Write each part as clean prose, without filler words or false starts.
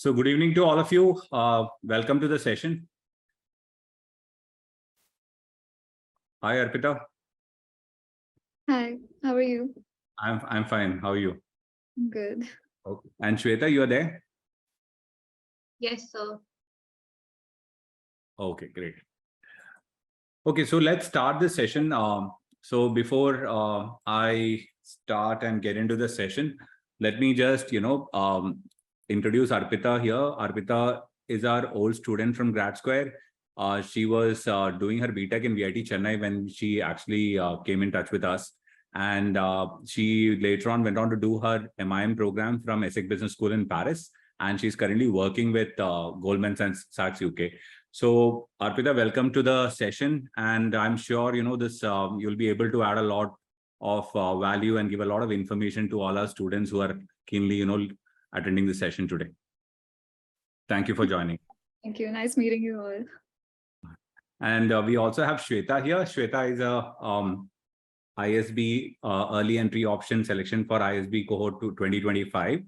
So good evening to all of you. Welcome to the session. Hi, Arpita. Hi, how are you? I'm fine. How are you? Good. Okay. And Shweta, you are there? Yes, sir. Okay, great. Okay, so let's start the session. So before I start and get into the session, let me just, introduce Arpita here. Arpita is our old student from GradSquare. She was doing her BTech in VIT Chennai when she actually came in touch with us. And she later on went on to do her MIM program from ESSEC Business School in Paris. And she's currently working with Goldman Sachs UK. So Arpita, welcome to the session. And I'm sure, this you'll be able to add a lot of value and give a lot of information to all our students who are keenly, attending the session today. Thank you for joining. Thank you. Nice meeting you all. And we also have Shweta here. Shweta is a ISB early entry option selection for ISB cohort to 2025.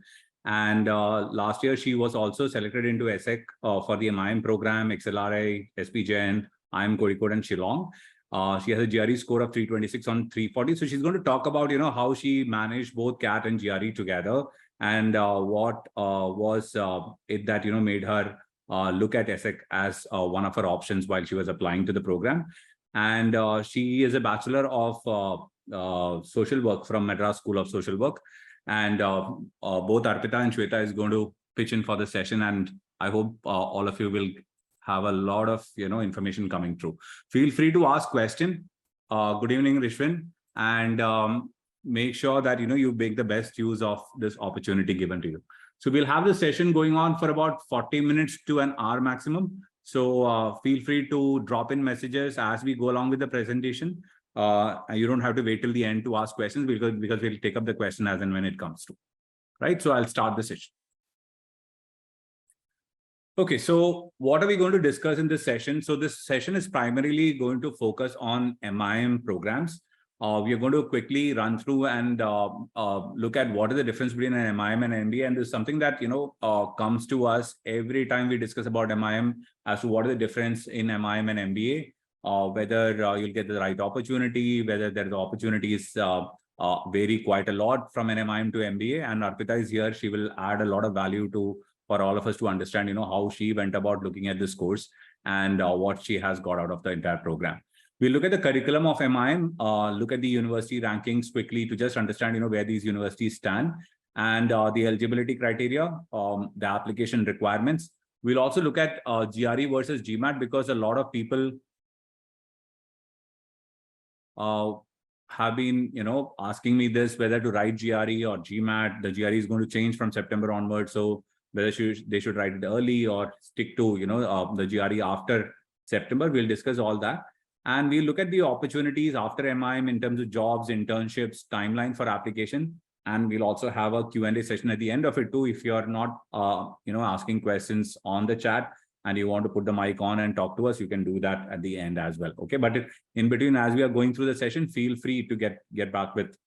And last year, she was also selected into ESSEC for the MIM program, XLRI, SPJN, IIM Kozhikode and Shillong. She has a GRE score of 326 on 340. So she's going to talk about, how she managed both CAT and GRE together and what was it that, made her look at ESSEC as one of her options while she was applying to the program. And she is a Bachelor of Social Work from Madras School of Social Work. And both Arpita and Shweta is going to pitch in for the session. And I hope all of you will have a lot of, information coming through. Feel free to ask questions. Good evening, Rishwin. And make sure that, you make the best use of this opportunity given to you. So we'll have the session going on for about 40 minutes to an hour maximum. So feel free to drop in messages as we go along with the presentation. You don't have to wait till the end to ask questions because we'll take up the question as and when it comes to, right? So I'll start the session. Okay, so what are we going to discuss in this session? So this session is primarily going to focus on MIM programs. We are going to quickly run through and look at what is the difference between an MIM and an MBA. And this is something that, comes to us every time we discuss about MIM as to what is the difference in MIM and MBA. Whether you'll get the right opportunity, whether there are opportunities vary quite a lot from an MIM to MBA. And Arpita is here. She will add a lot of value for all of us to understand, how she went about looking at this course and what she has got out of the entire program. We'll look at the curriculum of MIM, look at the university rankings quickly to just understand, where these universities stand and the eligibility criteria, the application requirements. We'll also look at GRE versus GMAT because a lot of people have been, asking me this, whether to write GRE or GMAT. The GRE is going to change from September onward. So whether they should write it early or stick to, the GRE after September. We'll discuss all that. And we'll look at the opportunities after MIM in terms of jobs, internships, timeline for application. And we'll also have a Q&A session at the end of it too. If you're not, asking questions on the chat, and you want to put the mic on and talk to us, you can do that at the end as well. Okay, but in between, as we are going through the session, feel free to get back with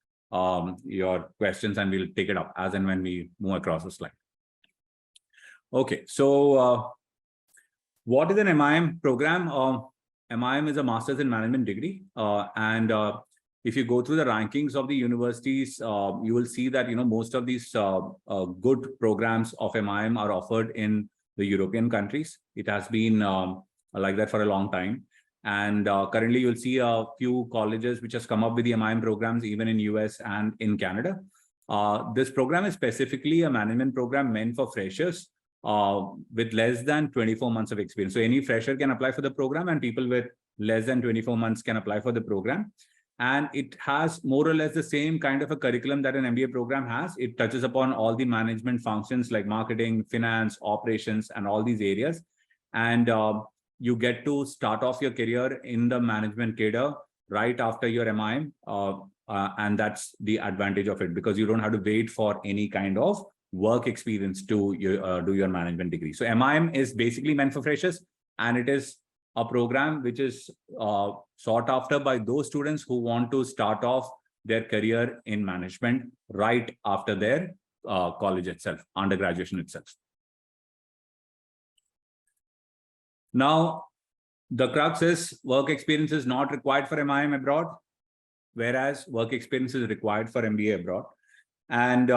your questions, and we'll take it up as and when we move across the slide. Okay, so what is an MIM program? MIM is a Master's in Management degree, and if you go through the rankings of the universities, you will see that most of these good programs of MIM are offered in the European countries. It has been like that for a long time. And currently, you'll see a few colleges which has come up with the MIM programs, even in US and in Canada. This program is specifically a management program meant for freshers with less than 24 months of experience. So any fresher can apply for the program, and people with less than 24 months can apply for the program. And it has more or less the same kind of a curriculum that an MBA program has. It touches upon all the management functions like marketing, finance, operations, and all these areas. And you get to start off your career in the management cadre right after your MIM. And that's the advantage of it, because you don't have to wait for any kind of work experience to do your management degree. So MIM is basically meant for freshers, and it is a program which is sought after by those students who want to start off their career in management right after their college itself, undergraduation itself. Now, the crux is work experience is not required for MIM abroad, whereas work experience is required for MBA abroad. And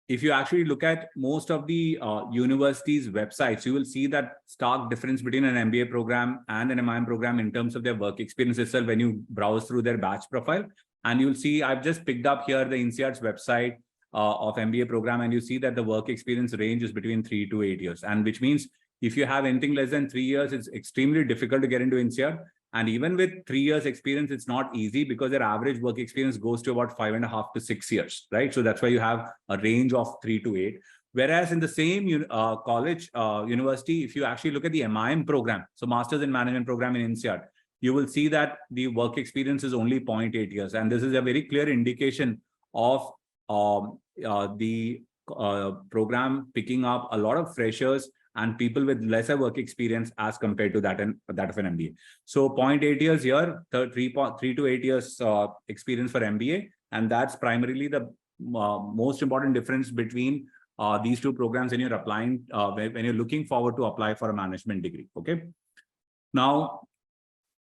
if you actually look at most of the universities' websites, you will see that stark difference between an MBA program and an MIM program in terms of their work experience itself when you browse through their batch profile. And you'll see, I've just picked up here the INSEAD's website of MBA program, and you see that the work experience range is between 3 to 8 years. And which means if you have anything less than 3 years, it's extremely difficult to get into INSEAD. And even with 3 years experience, it's not easy because their average work experience goes to about 5.5 to 6 years, right? So that's why you have a range of 3 to 8. Whereas in the same college, university, if you actually look at the MIM program, so Masters in Management program in INSEAD, you will see that the work experience is only 0.8 years. And this is a very clear indication of the program picking up a lot of freshers and people with lesser work experience as compared to that of an MBA. So 0.8 years here, 3 to 8 years experience for MBA. And that's primarily the most important difference between these two programs when you're applying, when you're looking forward to apply for a management degree, okay? Now,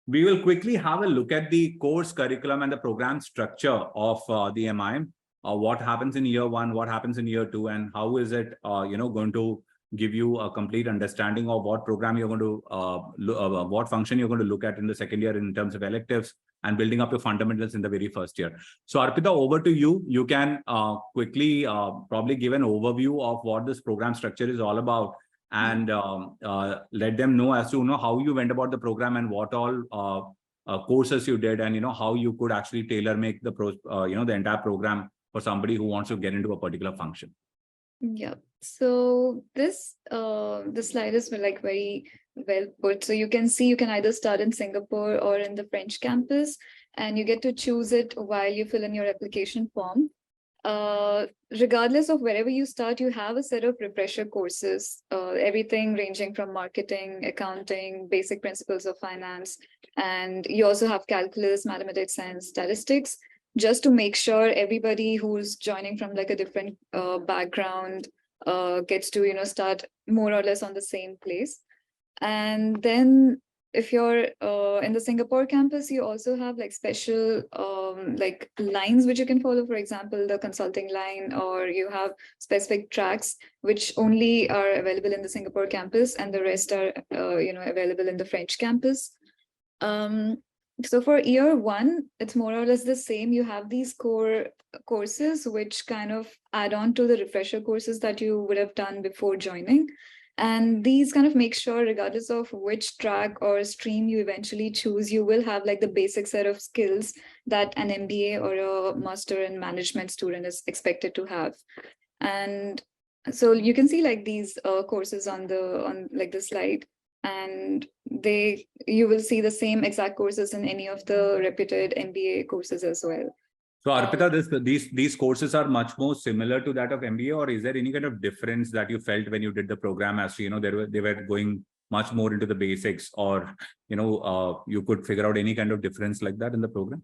we will quickly have a look at the course curriculum and the program structure of the MIM. What happens in year 1, what happens in year 2, and how is it going to give you a complete understanding of what program you're going to, what function you're going to look at in the second year in terms of electives and building up your fundamentals in the very first year. So Arpita, over to you. You can quickly probably give an overview of what this program structure is all about and let them know as to how you went about the program and what all courses you did and how you could actually tailor make the the entire program for somebody who wants to get into a particular function. Yeah. So this the slide is like very well put. So you can see you can either start in Singapore or in the French campus, and you get to choose it while you fill in your application form. Regardless of wherever you start, you have a set of refresher courses, everything ranging from marketing, accounting, basic principles of finance, and you also have calculus, mathematics, and statistics, just to make sure everybody who's joining from like a different background gets to start more or less on the same place. And then if you're in the Singapore campus, you also have like special like lines which you can follow, for example, the consulting line, or you have specific tracks which only are available in the Singapore campus and the rest are available in the French campus. So for year 1, it's more or less the same. You have these core courses which kind of add on to the refresher courses that you would have done before joining. And these kind of make sure, regardless of which track or stream you eventually choose, you will have like the basic set of skills that an MBA or a master in management student is expected to have. And so you can see like these courses on the slide, and you will see the same exact courses in any of the reputed MBA courses as well. So Arpita, these courses are much more similar to that of MBA, or is there any kind of difference that you felt when you did the program as to, they were going much more into the basics, or, you could figure out any kind of difference like that in the program?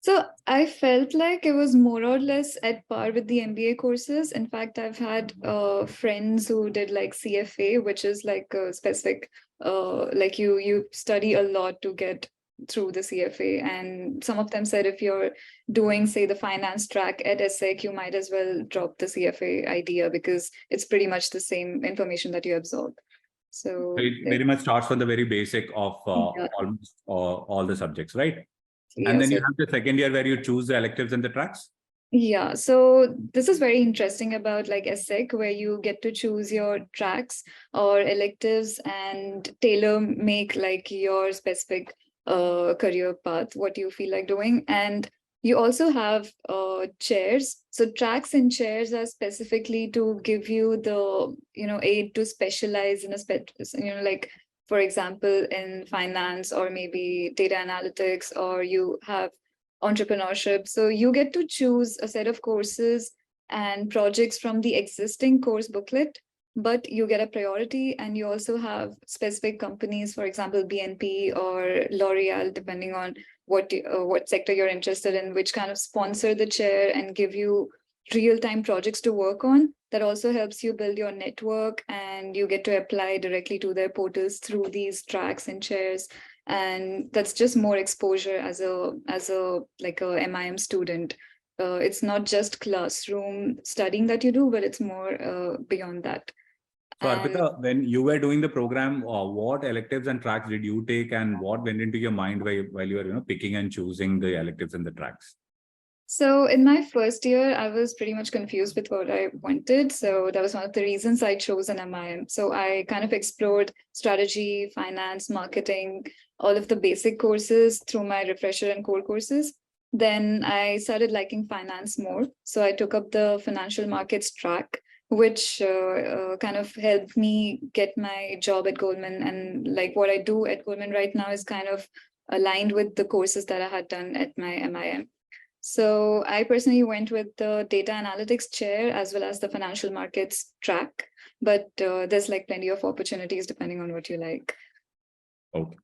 So I felt like it was more or less at par with the MBA courses. In fact, I've had friends who did like CFA, which is like a specific, like you study a lot to get through the CFA. And some of them said if you're doing, say, the finance track at ESSEC, you might as well drop the CFA idea because it's pretty much the same information that you absorb. So it very much starts from the very basic of almost all the subjects, right? Yeah, and then you have the second year where you choose the electives and the tracks. Yeah, so this is very interesting about like ESSEC, where you get to choose your tracks or electives and tailor make like your specific career path, what you feel like doing. And you also have chairs. So tracks and chairs are specifically to give you the aid to specialize in a like, for example, in finance or maybe data analytics, or you have entrepreneurship. So you get to choose a set of courses and projects from the existing course booklet, but you get a priority, and you also have specific companies, for example, BNP or L'Oreal, depending on what sector you're interested in, which kind of sponsor the chair and give you real-time projects to work on. that also helps you build your network, and you get to apply directly to their portals through these tracks and chairs. And that's just more exposure as a like a MIM student. It's not just classroom studying that you do, but it's more beyond that. So And Arpita, when you were doing the program, what electives and tracks did you take, and what went into your mind while you were picking and choosing the electives and the tracks? so in my first year, I was pretty much confused with what I wanted. So that was one of the reasons I chose an MIM. So I kind of explored strategy, finance, marketing, all of the basic courses through my refresher and core courses. Then I started liking finance more. So I took up the financial markets track, which kind of helped me get my job at Goldman. And like what I do at Goldman right now is kind of aligned with the courses that I had done at my MIM. So I personally went with the data analytics chair as well as the financial markets track, but there's like plenty of opportunities depending on what you like. Okay.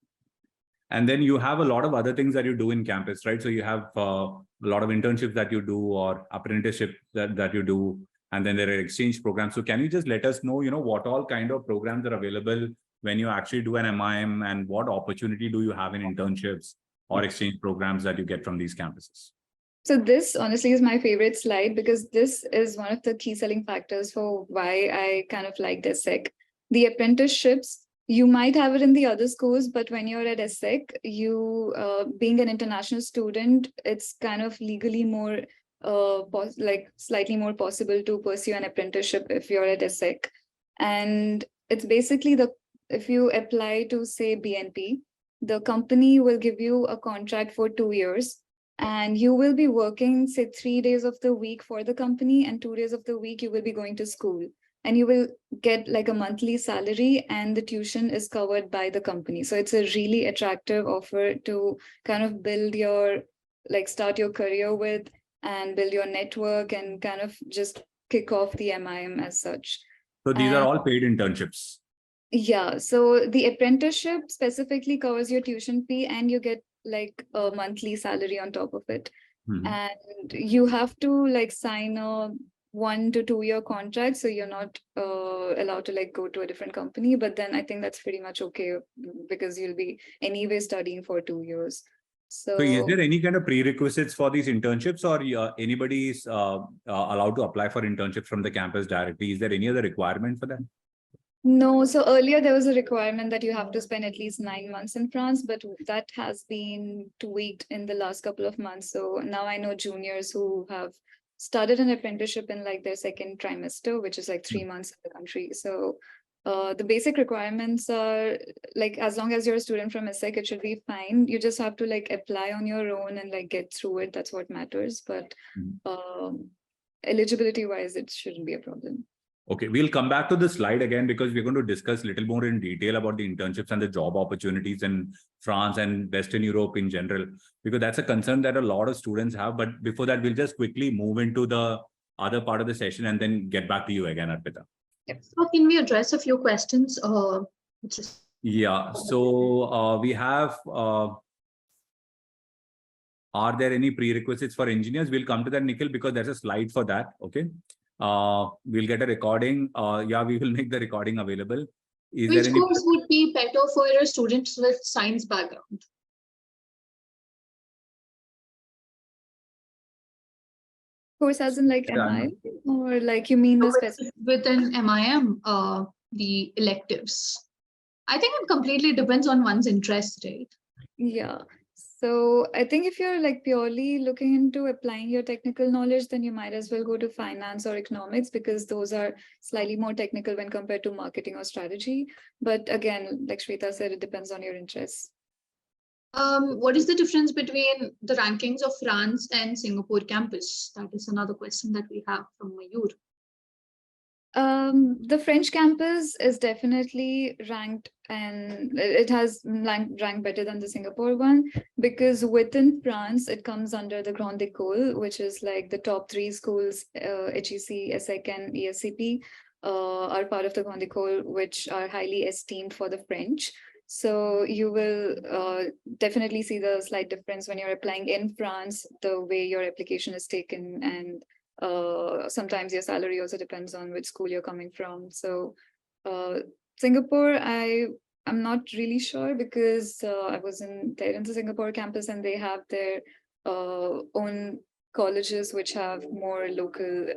And then you have a lot of other things that you do in campus, right? So you have a lot of internships that you do, or apprenticeship that you do, and then there are exchange programs. So can you just let us know, what all kind of programs are available when you actually do an MIM, and what opportunity do you have in internships or exchange programs that you get from these campuses? So this honestly is my favorite slide, because this is one of the key selling factors for why I kind of like this SEC. The apprenticeships, you might have it in the other schools, but when you're at ESSEC, you being an international student, it's kind of legally more like slightly more possible to pursue an apprenticeship if you're at ESSEC. And it's basically if you apply to say BNP, the company will give you a contract for 2 years, and you will be working say 3 days of the week for the company, and 2 days of the week you will be going to school, and you will get like a monthly salary, and the tuition is covered by the company. So it's a really attractive offer to kind of build your start your career with, and build your network, and kind of just kick off the MIM as such. So these are all paid internships. Yeah, so the apprenticeship specifically covers your tuition fee, and you get like a monthly salary on top of it. And you have to like sign a 1 to 2 year contract, so you're not allowed to like go to a different company. But then I think that's pretty much okay, because you'll be anyway studying for 2 years. So is there any kind of prerequisites for these internships, or anybody is allowed to apply for internships from the campus directly? Is there any other requirement for that? No, so earlier there was a requirement that you have to spend at least 9 months in France, but that has been tweaked in the last couple of months. So now I know juniors who have started an apprenticeship in like their second trimester, which is like 3 months in the country. So the basic requirements are like, as long as you're a student from ESSEC, it should be fine. You just have to like apply on your own and like get through it. That's what matters. But eligibility wise, it shouldn't be a problem. Okay, we'll come back to the slide again, because we're going to discuss a little more in detail about the internships and the job opportunities in France and Western Europe in general, because that's a concern that a lot of students have. But before that, we'll just quickly move into the other part of the session and then get back to you again, Arpita. Yep. So can we address a few questions? Yeah, so we have, are there any prerequisites for engineers? We'll come to that, Nikhil, because there's a slide for that. Okay. We'll get a recording. Yeah, we will make the recording available. Which course would be better for a student with science background? Course as in like MIM, or like you mean the specific? Within MIM, the electives. I think it completely depends on one's interest, right? Yeah. So I think if you're like purely looking into applying your technical knowledge, then you might as well go to finance or economics, because those are slightly more technical when compared to marketing or strategy. But again, like Shweta said, it depends on your interests. What is the difference between the rankings of France and Singapore campus? That is another question that we have from Mayur. The French campus is definitely ranked, and it has ranked better than the Singapore one, because within France, it comes under the Grande École, which is like the top 3 schools, HEC, ESSEC, and ESCP, are part of the Grande École, which are highly esteemed for the French. So you will definitely see the slight difference when you're applying in France, the way your application is taken, and Sometimes your salary also depends on which school you're coming from. So Singapore, I'm not really sure because I was there in the Singapore campus and they have their own colleges which have more local,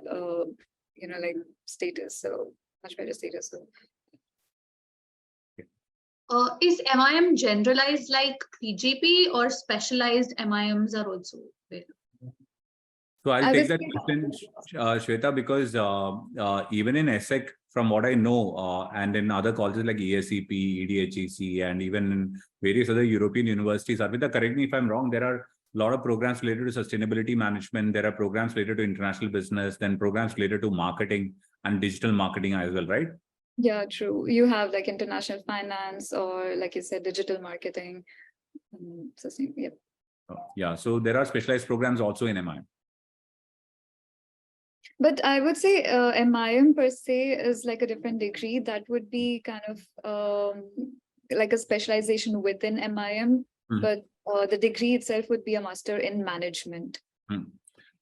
like status, so much better status. So. Is MIM generalized like PGP or specialized MIMs are also there? So I'll take that question, Shweta, because even in ESSEC, from what I know, and in other colleges like ESCP, EDHEC, and even in various other European universities, Arpita, correct me if I'm wrong, there are a lot of programs related to sustainability management. There are programs related to international business, then programs related to marketing and digital marketing as well, right? Yeah, true. You have like international finance or like you said, digital marketing. Yeah. Yeah, so there are specialized programs also in MIM. But I would say MIM per se is like a different degree. That would be kind of like a specialization within MIM, but the degree itself would be a master in management.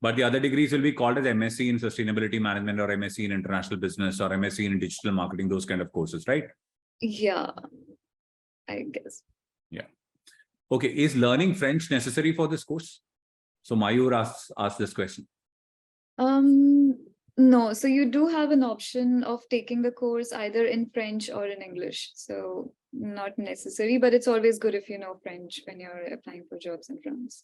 But the other degrees will be called as MSc in sustainability management or MSc in international business or MSc in digital marketing, those kind of courses, right? Yeah, I guess. Yeah. Okay. Is learning French necessary for this course? So Mayur asked this question. No, so you do have an option of taking the course either in French or in English. So not necessary, but it's always good if you know French when you're applying for jobs in France.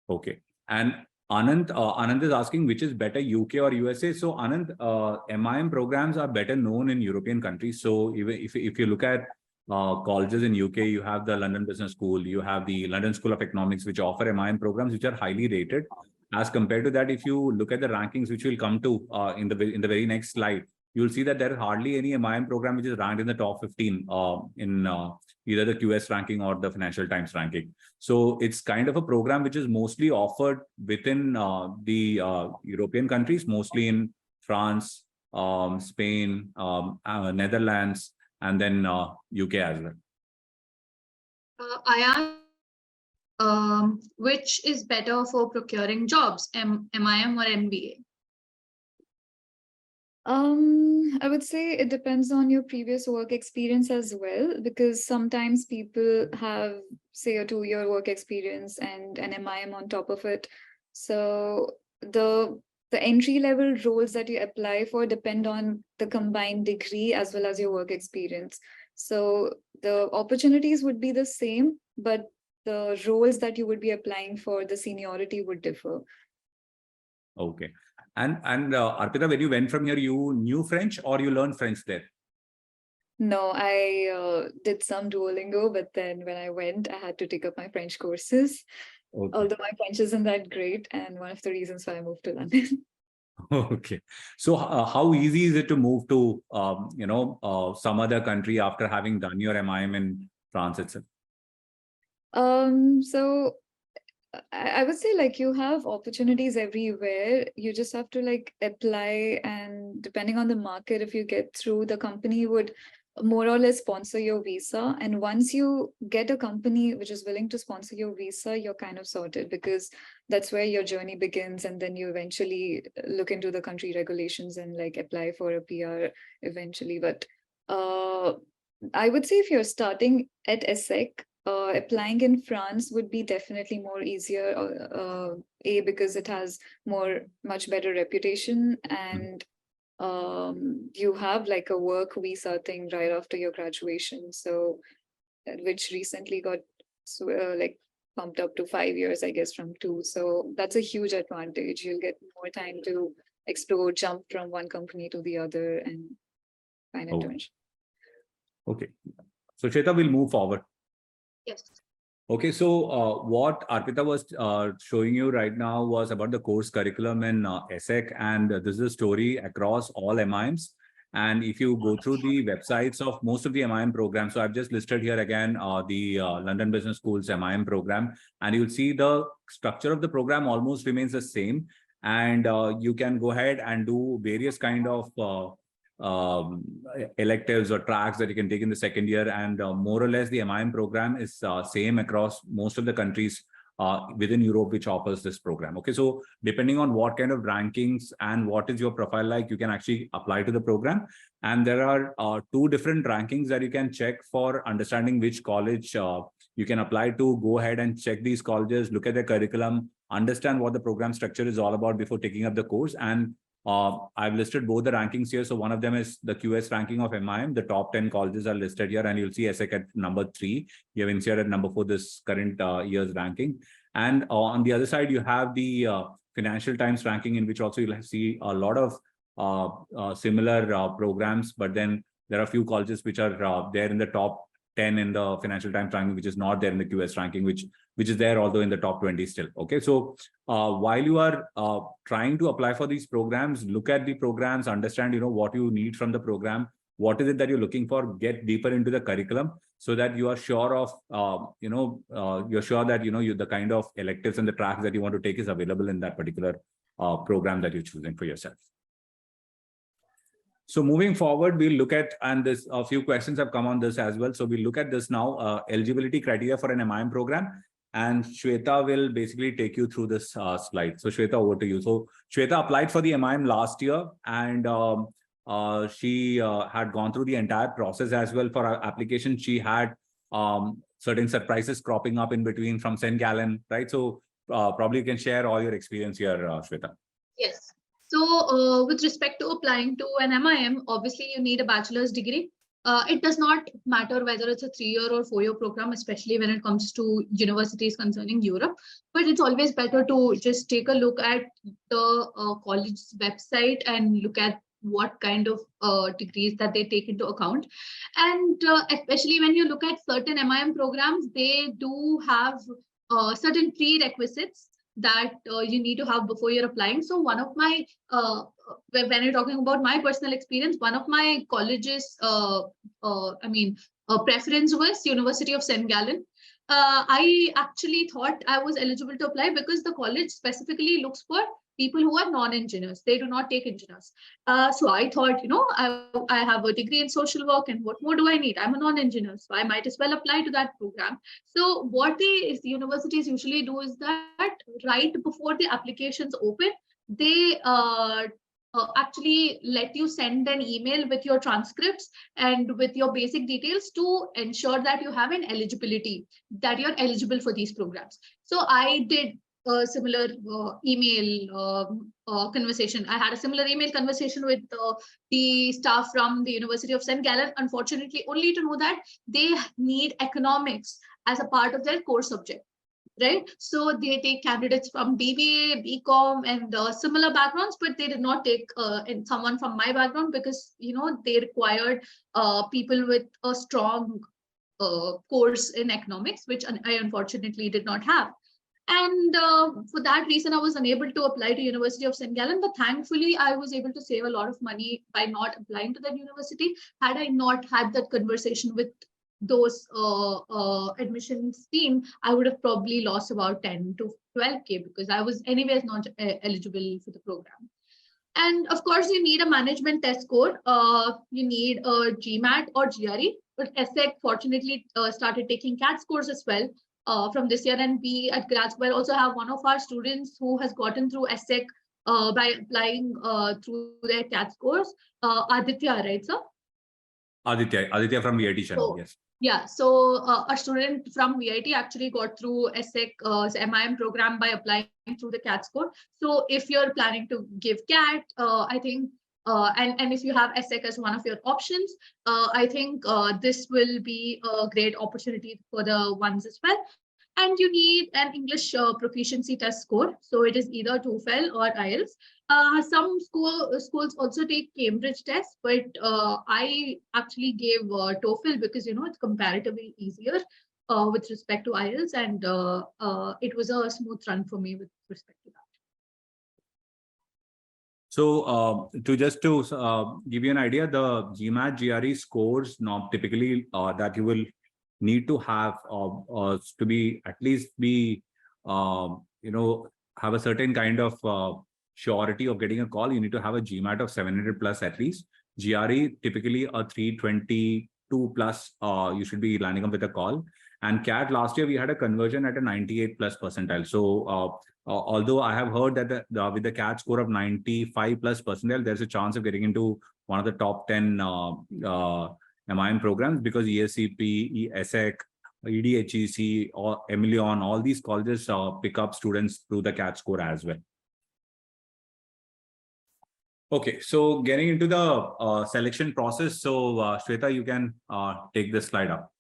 Okay. And Anand is asking which is better, UK or USA. So Anand, MIM programs are better known in European countries. So even if you look at colleges in UK, you have the London Business School, you have the London School of Economics, which offer MIM programs which are highly rated. As compared to that, if you look at the rankings, which we'll come to in the very next slide, you'll see that there is hardly any MIM program which is ranked in the top 15 in either the QS ranking or the Financial Times ranking. So it's kind of a program which is mostly offered within the European countries, mostly in France, Spain, Netherlands, and then UK as well. I asked which is better for procuring jobs, MIM or MBA? I would say it depends on your previous work experience as well, because sometimes people have, say, a 2-year work experience and an MIM on top of it. So the entry level roles that you apply for depend on the combined degree as well as your work experience. So the opportunities would be the same, but the roles that you would be applying for, the seniority would differ. Okay. And Arpita, when you went from here, you knew French or you learned French there? No, I did some Duolingo, but then when I went, I had to take up my French courses. Okay. Although my French isn't that great, and one of the reasons why I moved to London. Okay. So how easy is it to move to, some other country after having done your MIM in France itself? So I would say like you have opportunities everywhere. You just have to like apply, and depending on the market, if you get through, the company would more or less sponsor your visa. And once you get a company which is willing to sponsor your visa, you're kind of sorted, because that's where your journey begins. And then you eventually look into the country regulations and like apply for a PR eventually. But I would say if you're starting at ESSEC, applying in France would be definitely more easier, because it has much better reputation, and you have like a work visa thing right after your graduation, so which recently got like pumped up to 5 years, I guess, from 2. So that's a huge advantage. You'll get more time to explore, jump from one company to the other, and find internship. Okay. So Shweta, we'll move forward. Yes. Okay, so what Arpita was showing you right now was about the course curriculum in ESSEC, and this is a story across all MIMs. And if you go through the websites of most of the MIM programs, so I've just listed here again the London Business School's MIM program, and you'll see the structure of the program almost remains the same. And you can go ahead and do various kind of electives or tracks that you can take in the second year, and more or less the MIM program is same across most of the countries within Europe which offers this program. Okay, so depending on what kind of rankings and what is your profile like, you can actually apply to the program. And there are 2 different rankings that you can check for understanding which college you can apply to. Go ahead and check these colleges, look at their curriculum, understand what the program structure is all about before taking up the course. And I've listed both the rankings here. So one of them is the QS ranking of MIM. The top 10 colleges are listed here, and you'll see ESSEC at number 3. You have INSEAD at number 4, this current year's ranking. And on the other side, you have the Financial Times ranking, in which also you'll see a lot of similar programs, but then there are a few colleges which are there in the top 10 in the Financial Times ranking, which is not there in the QS ranking, which is there although in the top 20 still. Okay, so while you are trying to apply for these programs, look at the programs, understand what you need from the program, what is it that you're looking for, get deeper into the curriculum, so that you are sure of you're sure that the kind of electives and the tracks that you want to take is available in that particular program that you're choosing for yourself. So moving forward, we'll look at, and this a few questions have come on this as well. So we'll look at this now, eligibility criteria for an MIM program. And Shweta will basically take you through this slide. So Shweta, over to you. So Shweta applied for the MIM last year, and she had gone through the entire process as well for our application. She had certain surprises cropping up in between from St. Gallen, right? So probably you can share all your experience here, Shweta. Yes. So with respect to applying to an MIM, obviously you need a bachelor's degree. It does not matter whether it's a 3-year or 4-year program, especially when it comes to universities concerning Europe. But it's always better to just take a look at the college's website and look at what kind of degrees that they take into account. And especially when you look at certain MIM programs, they do have certain prerequisites that you need to have before you're applying. So one of my, when you're talking about my personal experience, one of my colleges, preference was University of St. Gallen. I actually thought I was eligible to apply because the college specifically looks for people who are non-engineers. They do not take engineers. So I thought, I have a degree in social work, and what more do I need? I'm a non-engineer, so I might as well apply to that program. So what the universities usually do is that right before the applications open, they actually let you send an email with your transcripts and with your basic details to ensure that you have an eligibility, that you're eligible for these programs. So I did a similar email conversation. I had a similar email conversation with the staff from the University of St. Gallen, unfortunately, only to know that they need economics as a part of their core subject, right? So they take candidates from BBA, BCom, and similar backgrounds, but they did not take someone from my background because, they required people with a strong course in economics, which I unfortunately did not have. And for that reason, I was unable to apply to University of St. Gallen, but thankfully I was able to save a lot of money by not applying to that university. Had I not had that conversation with those admissions team, I would have probably lost about 10 to 12K because I was anyways not eligible for the program. And of course, you need a management test score. You need a GMAT or GRE, but ESSEC fortunately started taking CAT scores as well. From this year, and we at GradSquare also have one of our students who has gotten through ESSEC by applying through their CAT scores. Aditya, right, sir? Aditya from VIT channel, yes. Yeah, so a student from VIT actually got through ESSEC MIM program by applying through the CAT score. So if you're planning to give CAT, I think, and if you have ESSEC as one of your options, I think this will be a great opportunity for the ones as well. And you need an English proficiency test score. So it is either TOEFL or IELTS. Some schools also take Cambridge tests, but I actually gave TOEFL because, it's comparatively easier with respect to IELTS, and it was a smooth run for me with respect to that. So to give you an idea, the GMAT GRE scores now typically that you will need to have to be at least have a certain kind of surety of getting a call. You need to have a GMAT of 700 plus at least. GRE typically a 322 plus you should be landing up with a call. And CAT last year, we had a conversion at a 98 plus percentile. So although I have heard that with the CAT score of 95 plus percentile, there's a chance of getting into one of the top 10 MIM programs, because ESCP, ESSEC, EDHEC, or Emilion, all these colleges pick up students through the CAT score as well. Okay, so getting into the selection process. So Shweta, you can take this slide up.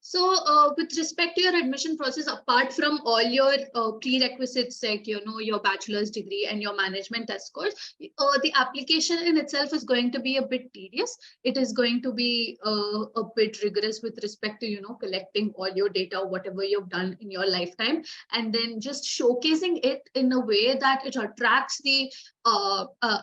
So with respect to your admission process, apart from all your prerequisites like, your bachelor's degree and your management test scores, the application in itself is going to be a bit tedious. It is going to be a bit rigorous with respect to, collecting all your data, whatever you've done in your lifetime, and then just showcasing it in a way that it attracts the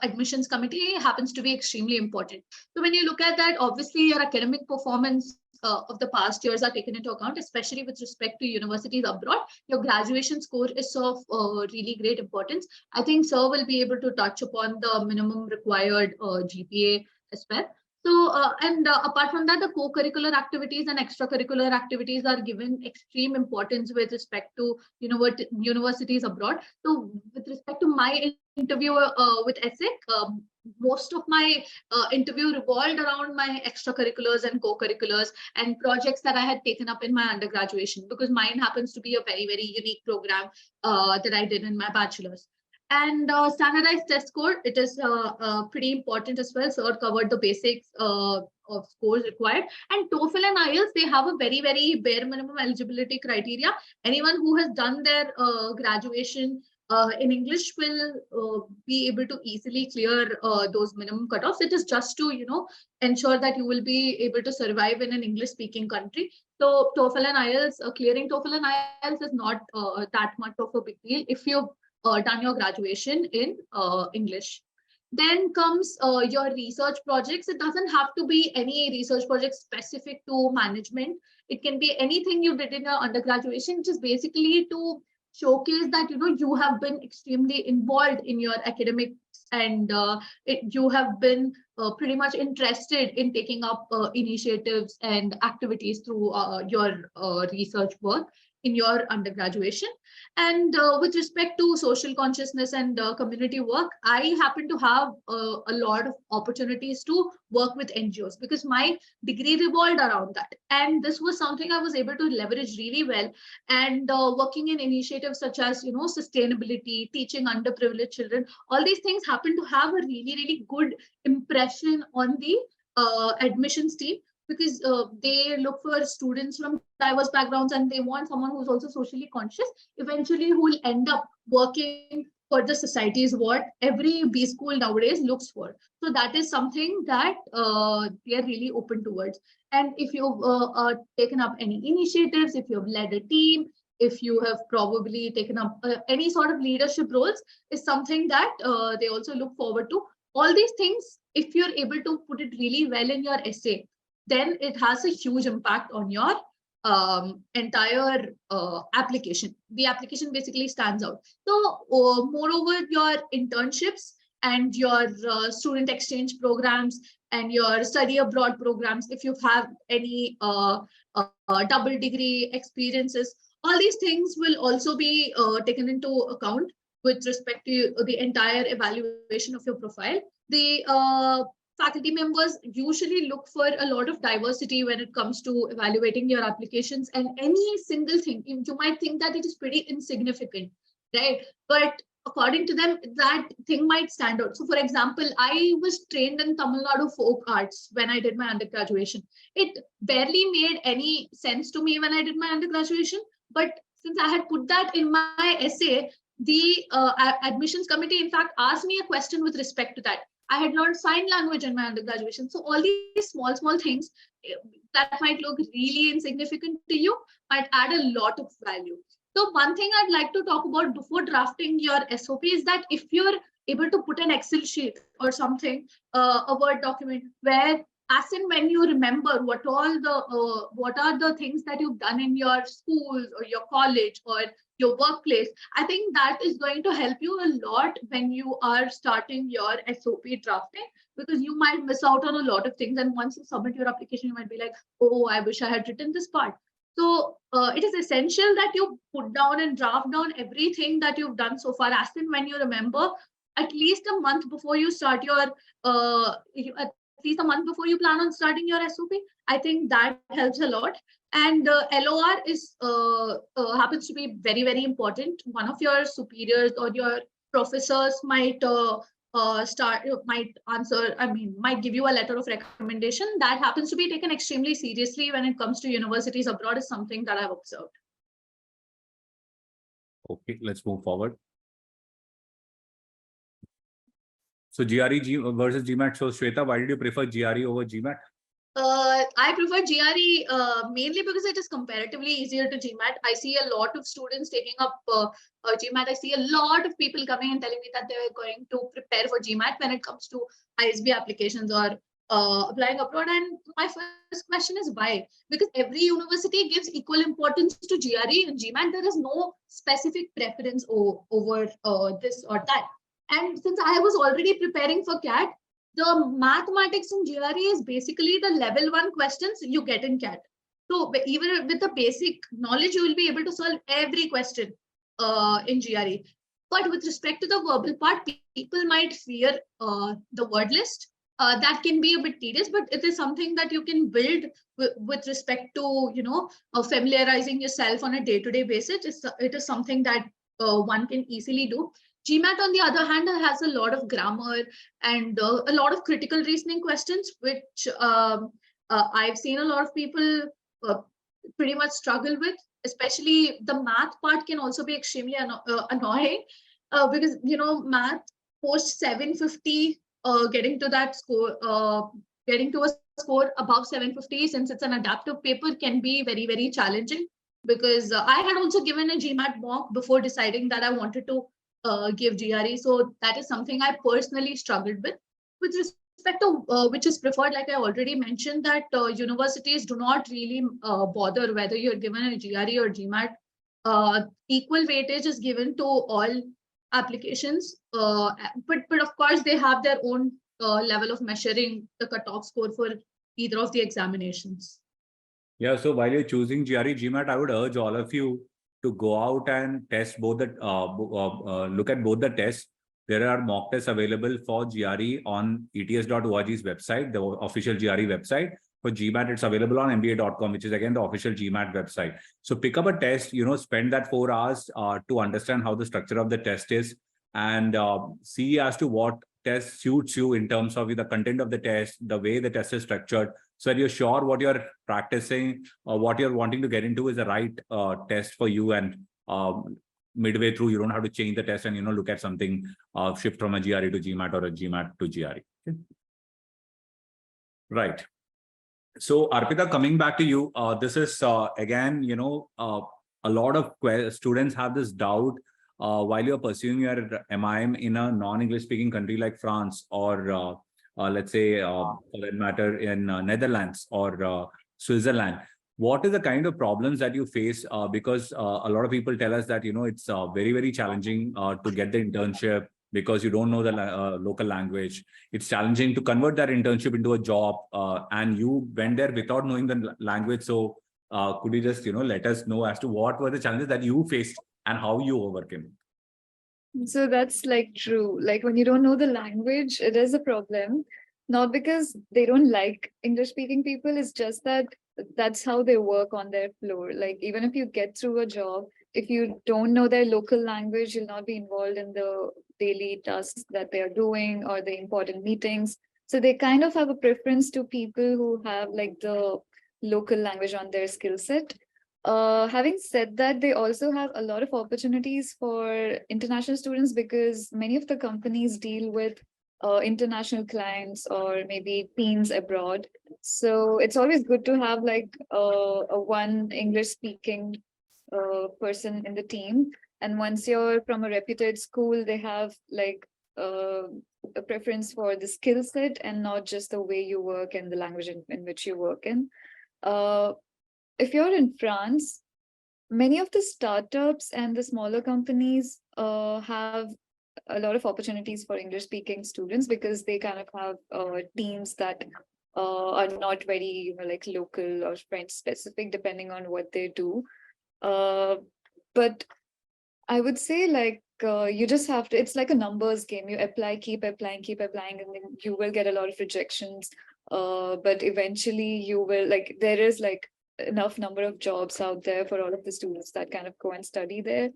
admissions committee happens to be extremely important. So when you look at that, obviously your academic performance of the past years are taken into account, especially with respect to universities abroad. Your graduation score is of really great importance. I think Sir will be able to touch upon the minimum required GPA as well. So, apart from that, the co-curricular activities and extracurricular activities are given extreme importance with respect to universities abroad. So, with respect to my interview with ESSEC, most of my interview revolved around my extracurriculars and co-curriculars and projects that I had taken up in my undergraduation, because mine happens to be a very, very unique program that I did in my bachelor's. And standardized test score, it is pretty important as well. So it covered the basics of scores required. And TOEFL and IELTS, they have a very, very bare minimum eligibility criteria. Anyone who has done their graduation in English will be able to easily clear those minimum cutoffs. It is just to, ensure that you will be able to survive in an English-speaking country. So TOEFL and IELTS, clearing TOEFL and IELTS is not that much of a big deal if you've done your graduation in English. Then comes your research projects. It doesn't have to be any research project specific to management. It can be anything you did in your undergraduation, just basically to showcase that you have been extremely involved in your academics, and you have been pretty much interested in taking up initiatives and activities through your research work in your undergraduation. And with respect to social consciousness and community work, I happen to have a lot of opportunities to work with NGOs because my degree revolved around that. And this was something I was able to leverage really well. And working in initiatives such as, sustainability, teaching underprivileged children, all these things happen to have a really, really good impression on the admissions team, because they look for students from diverse backgrounds and they want someone who's also socially conscious, eventually who will end up working for the society is what every B school nowadays looks for. So that is something that they are really open towards. And if you've taken up any initiatives, if you've led a team, if you have probably taken up any sort of leadership roles, is something that they also look forward to. All these things, if you're able to put it really well in your essay, then it has a huge impact on your entire application. The application basically stands out. So moreover, your internships and your student exchange programs and your study abroad programs, if you have any double degree experiences, all these things will also be taken into account with respect to the entire evaluation of your profile. The faculty members usually look for a lot of diversity when it comes to evaluating your applications, and any single thing, you might think that it is pretty insignificant, right? But according to them, that thing might stand out. So for example, I was trained in Tamil Nadu folk arts when I did my undergraduation. It barely made any sense to me when I did my undergraduation, but since I had put that in my essay, the admissions committee in fact asked me a question with respect to that. I had learned sign language in my undergraduation. So all these small things that might look really insignificant to you might add a lot of value. So one thing I'd like to talk about before drafting your SOP is that if you're able to put an Excel sheet or something, a Word document, where as and when you remember what are the things that you've done in your schools or your college or your workplace, I think that is going to help you a lot when you are starting your SOP drafting, because you might miss out on a lot of things. And once you submit your application, you might be like, oh, I wish I had written this part. So it is essential that you put down and draft down everything that you've done so far, as in when you remember, at least a month before you start your at least a month before you plan on starting your SOP. I think that helps a lot. And LOR is happens to be very, very important. One of your superiors or your professors might might give you a letter of recommendation. That happens to be taken extremely seriously when it comes to universities abroad, is something that I've observed. Okay, let's move forward. So GRE versus GMAT. So Shweta, why did you prefer GRE over GMAT? I prefer GRE mainly because it is comparatively easier to GMAT. I see a lot of students taking up GMAT. I see a lot of people coming and telling me that they're going to prepare for GMAT when it comes to ISB applications or applying abroad. And my first question is why? Because every university gives equal importance to GRE and GMAT. There is no specific preference over this or that. And since I was already preparing for CAT, the mathematics in GRE is basically the level 1 questions you get in CAT. So even with the basic knowledge, you will be able to solve every question in GRE. But with respect to the verbal part, people might fear the word list. That can be a bit tedious, but it is something that you can build with respect to, familiarizing yourself on a day-to-day basis. It is something that one can easily do. GMAT, on the other hand, has a lot of grammar and a lot of critical reasoning questions, which I've seen a lot of people pretty much struggle with. Especially the math part can also be extremely annoying because, math post 750, getting to that score, getting to a score above 750, since it's an adaptive paper, can be very, very challenging. Because I had also given a GMAT mock before deciding that I wanted to give GRE. So that is something I personally struggled with. With respect to which is preferred, like I already mentioned, that universities do not really bother whether you're given a GRE or GMAT. Equal weightage is given to all applications, but of course they have their own level of measuring the cutoff score for either of the examinations. Yeah, so while you're choosing GRE, GMAT, I would urge all of you to go out and test both the look at both the tests. There are mock tests available for GRE on ets.org's website, the official GRE website. For GMAT, it's available on mba.com, which is again the official GMAT website. So pick up a test, spend that 4 hours to understand how the structure of the test is, and see as to what test suits you in terms of the content of the test, the way the test is structured, so that you're sure what you're practicing or what you're wanting to get into is the right test for you. And midway through, you don't have to change the test and look at something, shift from a GRE to GMAT or a GMAT to GRE. Okay. Right. So Arpita, coming back to you, this is again, a lot of students have this doubt while you're pursuing your MIM in a non-English speaking country like France, or let's say, for that matter, in Netherlands or Switzerland. What are the kind of problems that you face? Because a lot of people tell us that, it's very, very challenging to get the internship because you don't know the local language. It's challenging to convert that internship into a job, and you went there without knowing the language. So could you just, let us know as to what were the challenges that you faced and how you overcame? So that's like true. Like when you don't know the language, it is a problem. Not because they don't like English speaking people, it's just that that's how they work on their floor. Like even if you get through a job, if you don't know their local language, you'll not be involved in the daily tasks that they are doing or the important meetings. So they kind of have a preference to people who have like the local language on their skill set. Having said that, they also have a lot of opportunities for international students because many of the companies deal with international clients or maybe teams abroad. So it's always good to have like a one English speaking person in the team. And once you're from a reputed school, they have like a preference for the skill set and not just the way you work and the language in which you work in. If you're in France, many of the startups and the smaller companies have a lot of opportunities for English speaking students because they kind of have teams that are not very, like local or French specific, depending on what they do. But I would say like you just have to, it's like a numbers game. You apply, keep applying, and then you will get a lot of rejections. But eventually you will, like, there is like enough number of jobs out there for all of the students that kind of go and study there.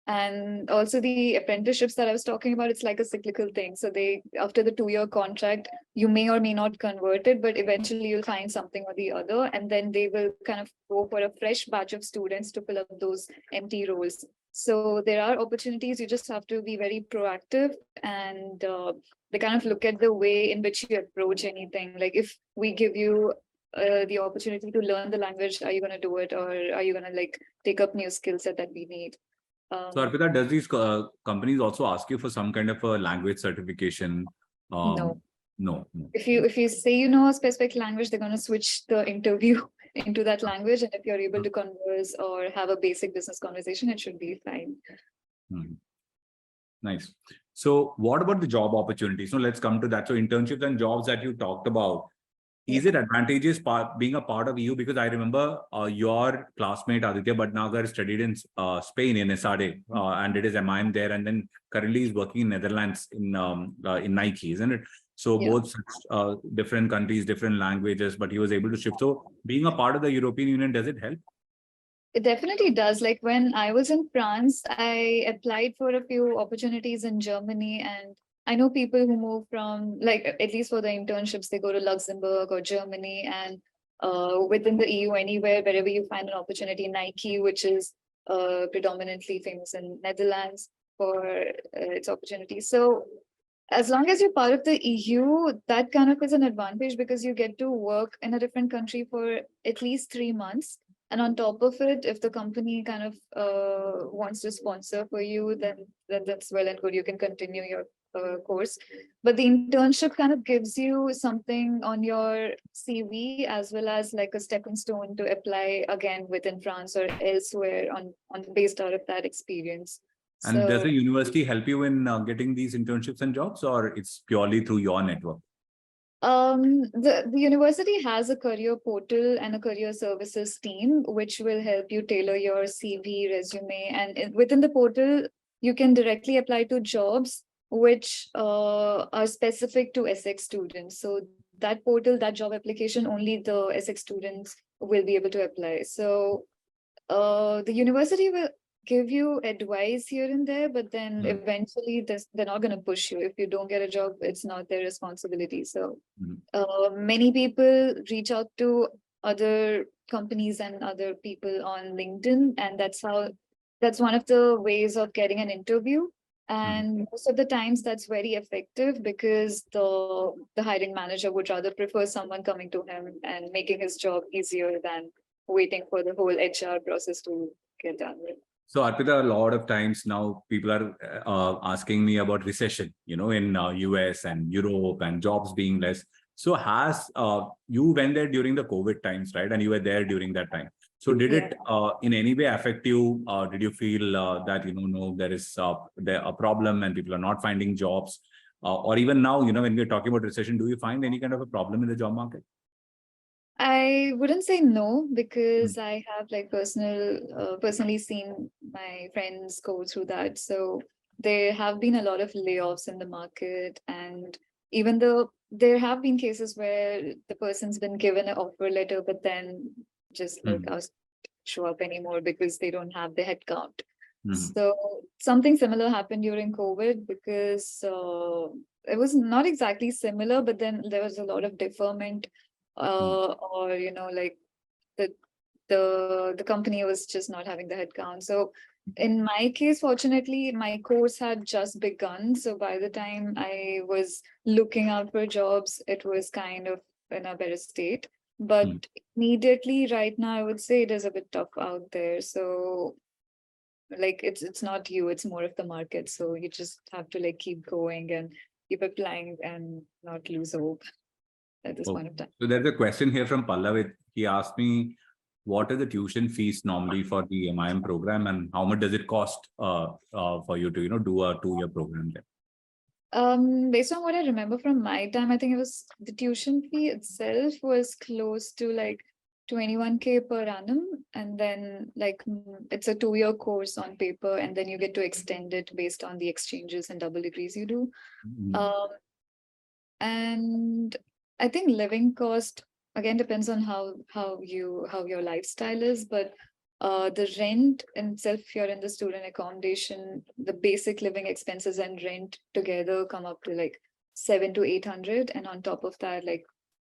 And also the apprenticeships that I was talking about, it's like a cyclical thing. So they, after the 2-year contract, you may or may not convert it, but eventually you'll find something or the other. And then they will kind of go for a fresh batch of students to fill up those empty roles. So there are opportunities. You just have to be very proactive, and they kind of look at the way in which you approach anything. Like if we give you the opportunity to learn the language, are you going to do it, or are you going to like take up new skill set that we need? So Arpita, does these companies also ask you for some kind of a language certification? No. No. If you say you know a specific language, they're going to switch the interview into that language. And if you're able to converse or have a basic business conversation, it should be fine. Nice. So what about the job opportunities? So let's come to that. So internships and jobs that you talked about, is it advantageous being a part of EU? Because I remember your classmate Aditya Bhatnagar studied in Spain in SRA, and did his MIM there, and then currently he's working in Netherlands in Nike, isn't it? So both different countries, different languages, but he was able to shift. So being a part of the European Union, does it help? It definitely does. Like when I was in France, I applied for a few opportunities in Germany, and I know people who move from, like, at least for the internships, they go to Luxembourg or Germany, and within the EU, anywhere, wherever you find an opportunity, Nike, which is predominantly famous in Netherlands for its opportunities. So as long as you're part of the EU, that kind of is an advantage because you get to work in a different country for at least 3 months. And on top of it, if the company kind of wants to sponsor for you, then that's well and good. You can continue your course. But the internship kind of gives you something on your CV as well as like a stepping stone to apply again within France or elsewhere on based out of that experience. And does the university help you in getting these internships and jobs, or it's purely through your network? The university has a career portal and a career services team, which will help you tailor your CV, resume, and within the portal, you can directly apply to jobs which are specific to Essex students. So that portal, that job application, only the Essex students will be able to apply. So the university will give you advice here and there, but then eventually they're not going to push you. If you don't get a job, it's not their responsibility. So many people reach out to other companies and other people on LinkedIn, and that's one of the ways of getting an interview. And most of the times that's very effective because the hiring manager would rather prefer someone coming to him and making his job easier than waiting for the whole HR process to get done with. So Arpita, a lot of times now people are asking me about recession, in US and Europe and jobs being less. So has you went there during the COVID times, right? And you were there during that time. So did it in any way affect you? Did you feel that, no, there is a problem and people are not finding jobs? Or even now, when we're talking about recession, do you find any kind of a problem in the job market? I wouldn't say no, because I have like personally seen my friends go through that. So there have been a lot of layoffs in the market, and even though there have been cases where the person's been given an offer letter, but then just like asked to show up anymore because they don't have the headcount. So something similar happened during COVID because it was not exactly similar, but then there was a lot of deferment. Or like the company was just not having the headcount. So in my case, fortunately, my course had just begun. So by the time I was looking out for jobs, it was kind of in a better state. But immediately right now, I would say it is a bit tough out there. So like it's not you, it's more of the market. So you just have to like keep going and keep applying and not lose hope at this point of time. So there's a question here from Pallav. He asked me, what are the tuition fees normally for the MIM program, and how much does it cost for you to do a 2-year program there? Based on what I remember from my time, I think it was the tuition fee itself was close to like 21K per annum. And then it's a 2-year course on paper, and then you get to extend it based on the exchanges and double degrees you do. And I think living cost again depends on how your lifestyle is, but the rent itself, if you're in the student accommodation, the basic living expenses and rent together come up to like 700 to 800, and on top of that, like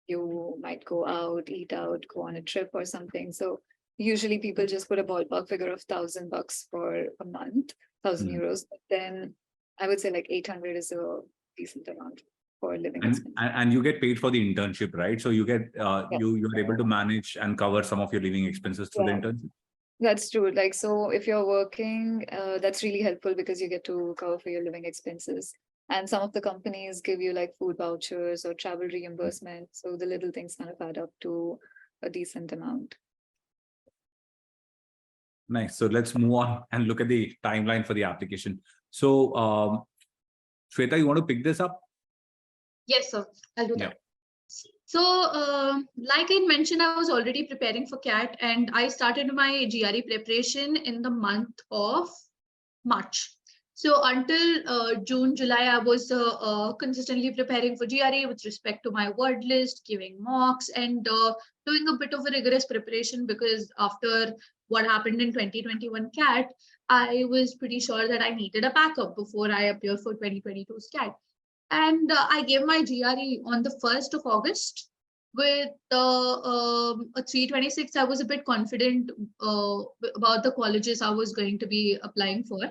you might go out, eat out, go on a trip or something. So usually people just put a ballpark figure of $1,000 for a month, 1,000 euros. But then I would say like 800 is a decent amount for living expenses. And you get paid for the internship, right? So you get Yes. you're able to manage and cover some of your living expenses through the internship. That's true. Like, so if you're working, that's really helpful because you get to cover for your living expenses. And some of the companies give you like food vouchers or travel reimbursement. So the little things kind of add up to a decent amount. Nice. So let's move on and look at the timeline for the application. So Shweta, you want to pick this up? Yes, sir. I'll do that. So, like I mentioned, I was already preparing for CAT, and I started my GRE preparation in the month of March. So until June, July, I was consistently preparing for GRE with respect to my word list, giving mocks, and doing a bit of a rigorous preparation, because after what happened in 2021 CAT, I was pretty sure that I needed a backup before I appear for 2022's CAT. And I gave my GRE on the 1st of August with a 326. I was a bit confident about the colleges I was going to be applying for.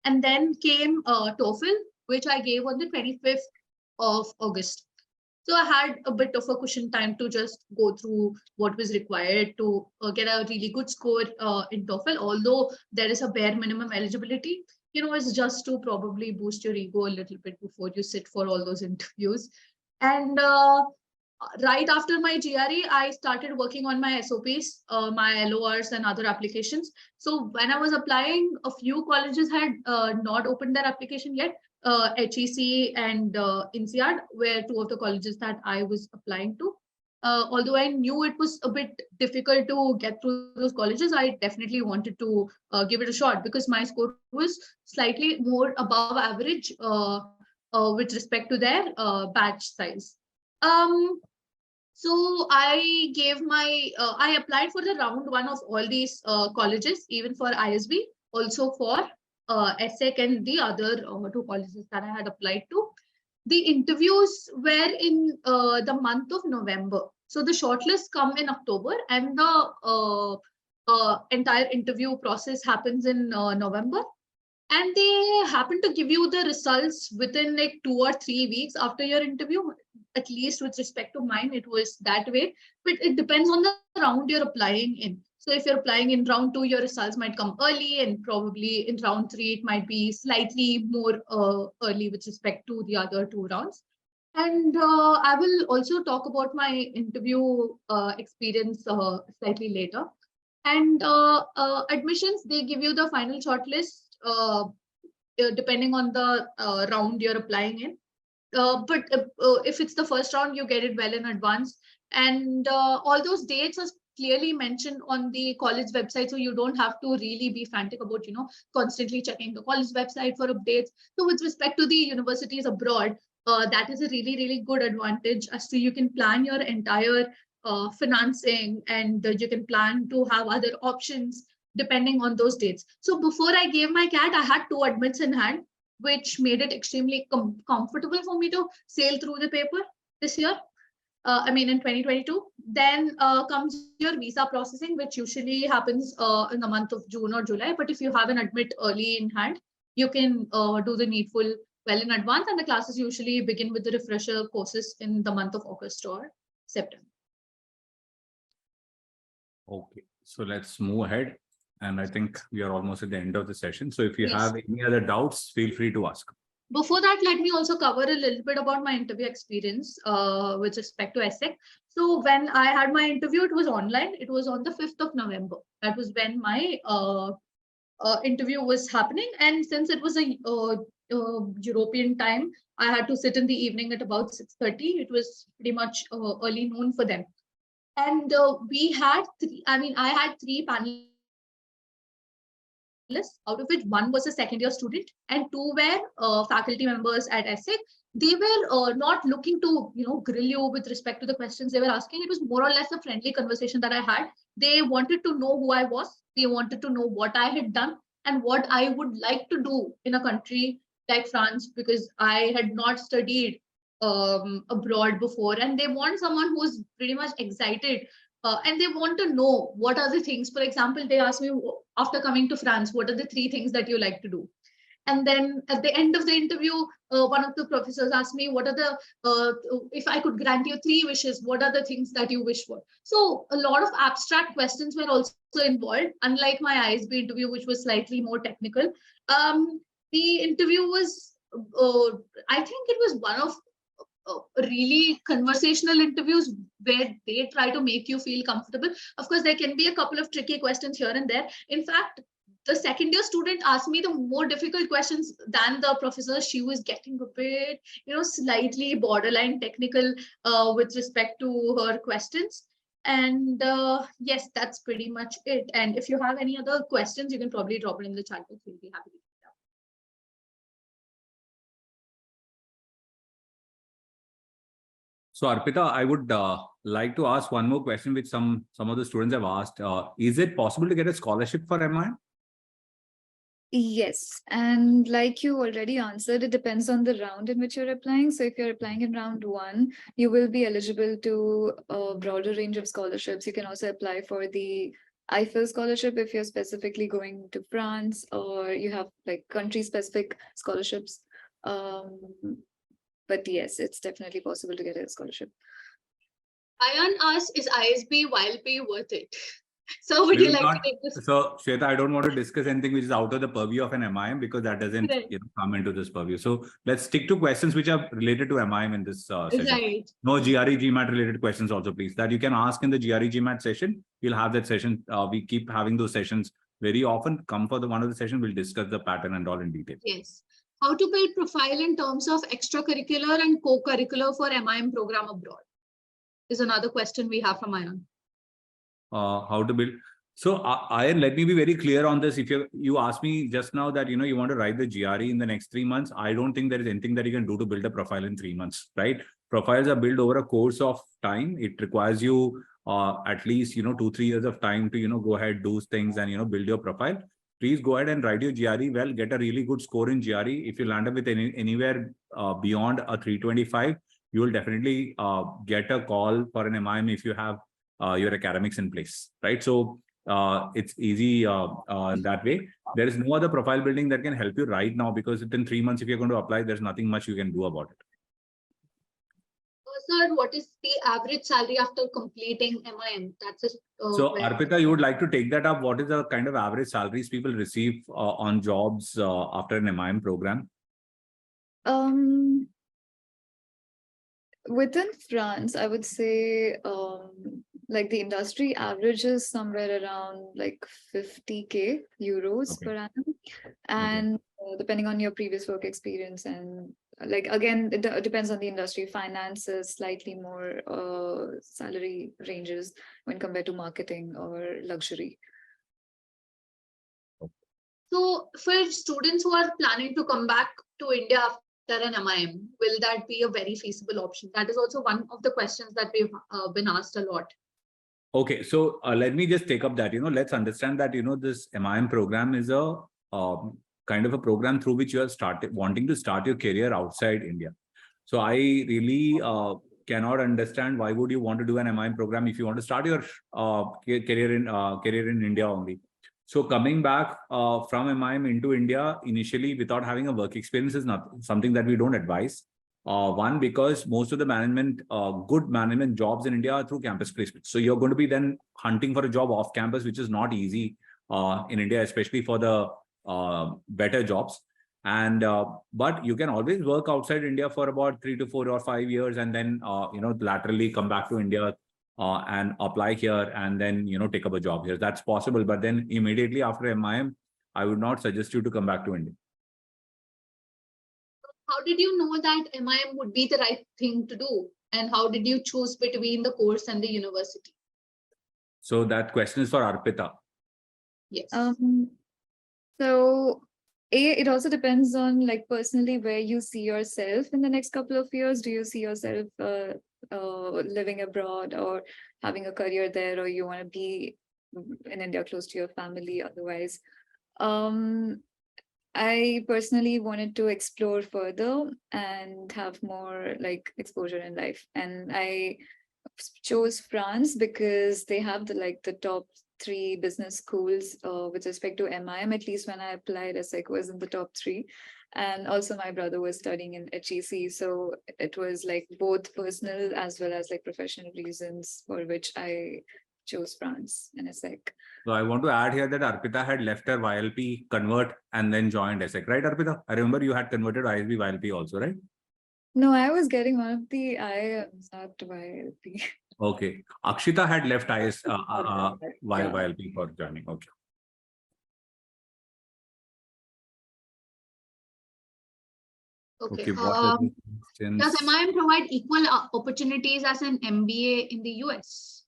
And then came TOEFL, which I gave on the 25th of August. So I had a bit of a cushion time to just go through what was required to get a really good score in TOEFL, although there is a bare minimum eligibility. It's just to probably boost your ego a little bit before you sit for all those interviews. And right after my GRE, I started working on my SOPs, my LORs and other applications. So when I was applying, a few colleges had not opened their application yet. HEC and INSEAD were two of the colleges that I was applying to. Although I knew it was a bit difficult to get through those colleges, I definitely wanted to give it a shot because my score was slightly more above average with respect to their batch size. So I gave I applied for the round 1 of all these colleges, even for ISB, also for ESSEC and the other 2 colleges that I had applied to. The interviews were in the month of November. So the shortlists come in October, and the entire interview process happens in November. And they happen to give you the results within like 2 or 3 weeks after your interview. At least with respect to mine, it was that way. But it depends on the round you're applying in. So if you're applying in round 2, your results might come early, and probably in round 3, it might be slightly more early with respect to the other 2 rounds. And I will also talk about my interview experience slightly later. And admissions, they give you the final shortlist depending on the round you're applying in. But if it's the first round, you get it well in advance. And all those dates are clearly mentioned on the college website, so you don't have to really be frantic about, constantly checking the college website for updates. So with respect to the universities abroad, that is a really, really good advantage as to you can plan your entire financing, and you can plan to have other options depending on those dates. So before I gave my CAT, I had 2 admits in hand, which made it extremely comfortable for me to sail through the paper this year. In 2022. Then comes your visa processing, which usually happens in the month of June or July. But if you have an admit early in hand, you can do the needful well in advance. And the classes usually begin with the refresher courses in the month of August or September. Okay, so let's move ahead. And I think we are almost at the end of the session. So if you Yes. have any other doubts, feel free to ask. Before that, let me also cover a little bit about my interview experience with respect to ESSEC. So when I had my interview, it was online. It was on the 5th of November. That was when my interview was happening. And since it was a European time, I had to sit in the evening at about 6:30. It was pretty much early noon for them. And we had I had three panelists, out of which one was a second year student and two were faculty members at ESSEC. They were not looking to, grill you with respect to the questions they were asking. It was more or less a friendly conversation that I had. They wanted to know who I was. They wanted to know what I had done and what I would like to do in a country like France, because I had not studied abroad before, and they want someone who's pretty much excited. And they want to know what are the things. For example, they asked me, after coming to France, what are the three things that you like to do? And then at the end of the interview, one of the professors asked me, what are if I could grant you three wishes, what are the things that you wish for? So a lot of abstract questions were also involved, unlike my ISB interview, which was slightly more technical. The interview was, I think it was one of really conversational interviews where they try to make you feel comfortable. Of course, there can be a couple of tricky questions here and there. In fact, the second year student asked me the more difficult questions than the professor. She was getting a bit, slightly borderline technical with respect to her questions. And yes, that's pretty much it. And if you have any other questions, you can probably drop it in the chat box. We'll be happy to. So Arpita, I would like to ask one more question, which some of the students have asked. Is it possible to get a scholarship for MIM? Yes, and like you already answered, it depends on the round in which you're applying. So if you're applying in round 1, you will be eligible to a broader range of scholarships. You can also apply for the IFL scholarship if you're specifically going to France, or you have like country-specific scholarships. But yes, it's definitely possible to get a scholarship. Ayan asked, is ISB YLP worth it? So would you like to take this? So Shweta, I don't want to discuss anything which is out of the purview of an MIM, because that doesn't come into this purview. So let's stick to questions which are related to MIM in this session. Right. No GRE GMAT related questions also, please, that you can ask in the GRE GMAT session. We'll have that session. We keep having those sessions very often. Come for one of the sessions, we'll discuss the pattern and all in detail. Yes. How to build profile in terms of extracurricular and co-curricular for MIM program abroad is another question we have from Ayan. How to build. So Ayan, let me be very clear on this. If you asked me just now that you want to write the GRE in the next 3 months, I don't think there is anything that you can do to build a profile in 3 months, right? Profiles are built over a course of time. It requires you at least 2-3 years of time to go ahead, do things, and build your profile. Please go ahead and write your GRE well, get a really good score in GRE. If you land up with anywhere beyond a 325, you will definitely get a call for an MIM if you have your academics in place, right? So it's easy that way. There is no other profile building that can help you right now, because within 3 months, if you're going to apply, there's nothing much you can do about it. Sir, what is the average salary after completing MIM? That's a so Arpita, you would like to take that up. What is the kind of average salaries people receive on jobs after an MIM program? Within France, I would say like the industry average is somewhere around like 50K euros per annum. And depending on your previous work experience, and like, again, it depends on the industry. Finance is slightly more salary ranges when compared to marketing or luxury. So for students who are planning to come back to India after an MIM, will that be a very feasible option? That is also one of the questions that we've been asked a lot. Okay, so let me just take up that. Let's understand that this MIM program is a kind of a program through which you are wanting to start your career outside India. So I really cannot understand why would you want to do an MIM program if you want to start your career in India only. So coming back from MIM into India initially without having a work experience is not something that we don't advise. One, because most of the good management jobs in India are through campus placement. So you're going to be then hunting for a job off campus, which is not easy in India, especially for the better jobs. And but you can always work outside India for about 3 to 4 or 5 years, and then laterally come back to India and apply here, and then take up a job here. That's possible, but then immediately after MIM, I would not suggest you to come back to India. how did you know that MIM would be the right thing to do? And how did you choose between the course and the university? So that question is for Arpita. Yes. So it also depends on like personally where you see yourself in the next couple of years. Do you see yourself living abroad or having a career there, or you want to be in India close to your family otherwise? I personally wanted to explore further and have more like exposure in life, and I chose France because they have the top 3 business schools with respect to MIM. At least when I applied, ESSEC was in the top 3, and also my brother was studying in HEC, so it was like both personal as well as like professional reasons for which I chose France and ESSEC. So I want to add here that Arpita had left her YLP convert and then joined ESSEC, right, Arpita? I remember you had converted ISB YLP also, right? No, I was getting one of the IIMs, not YLP. Okay. Akshita had left YLP for joining. Okay. Okay. Okay. What Does MIM provide equal opportunities as an MBA in the US?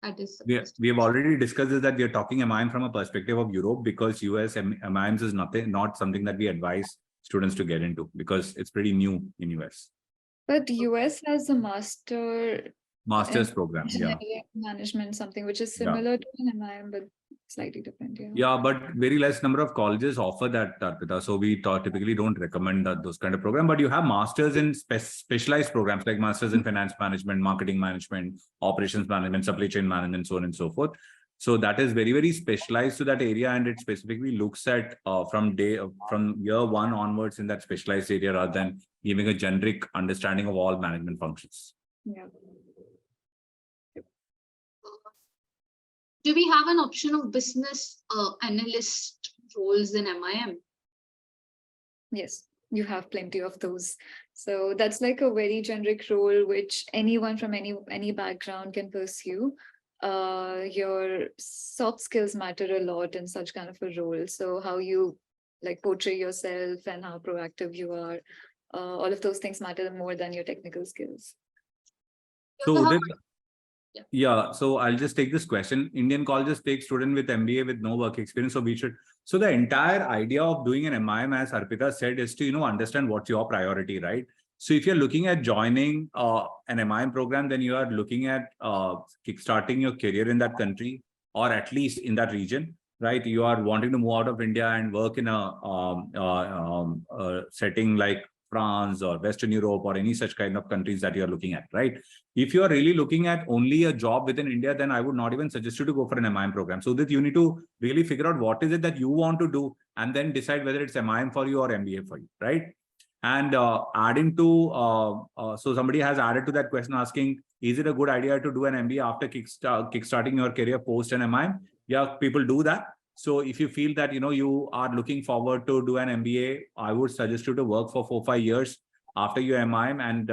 That is we have already discussed this, that we are talking MIM from a perspective of Europe, because US MIMs is not something that we advise students to get into because it's pretty new in US. But US has a master's program, yeah. Management, something which is similar to an MIM, but slightly different. Yeah, but very less number of colleges offer that, Arpita. So we typically don't recommend those kind of programs. But you have masters in specialized programs like masters in finance management, marketing management, operations management, supply chain management, so on and so forth. So that is very, very specialized to that area, and it specifically looks at from year 1 onwards in that specialized area, rather than giving a generic understanding of all management functions. Yeah. Do we have an option of business analyst roles in MIM? Yes, you have plenty of those. So that's like a very generic role which anyone from any background can pursue. Your soft skills matter a lot in such kind of a role. So how you like portray yourself and how proactive you are, all of those things matter more than your technical skills. So yeah, so I'll just take this question. Indian colleges take student with MBA with no work experience. So we should. So the entire idea of doing an MIM, as Arpita said, is to understand what's your priority, right? So if you're looking at joining an MIM program, then you are looking at kickstarting your career in that country, or at least in that region, right? You are wanting to move out of India and work in a setting like France or Western Europe or any such kind of countries that you're looking at, right? If you are really looking at only a job within India, then I would not even suggest you to go for an MIM program. So that you need to really figure out what is it that you want to do, and then decide whether it's MIM for you or MBA for you, right? And adding to, so somebody has added to that question asking, is it a good idea to do an MBA after kickstarting your career post an MIM? Yeah, people do that. So if you feel that, you are looking forward to do an MBA, I would suggest you to work for 4-5 years after your MIM and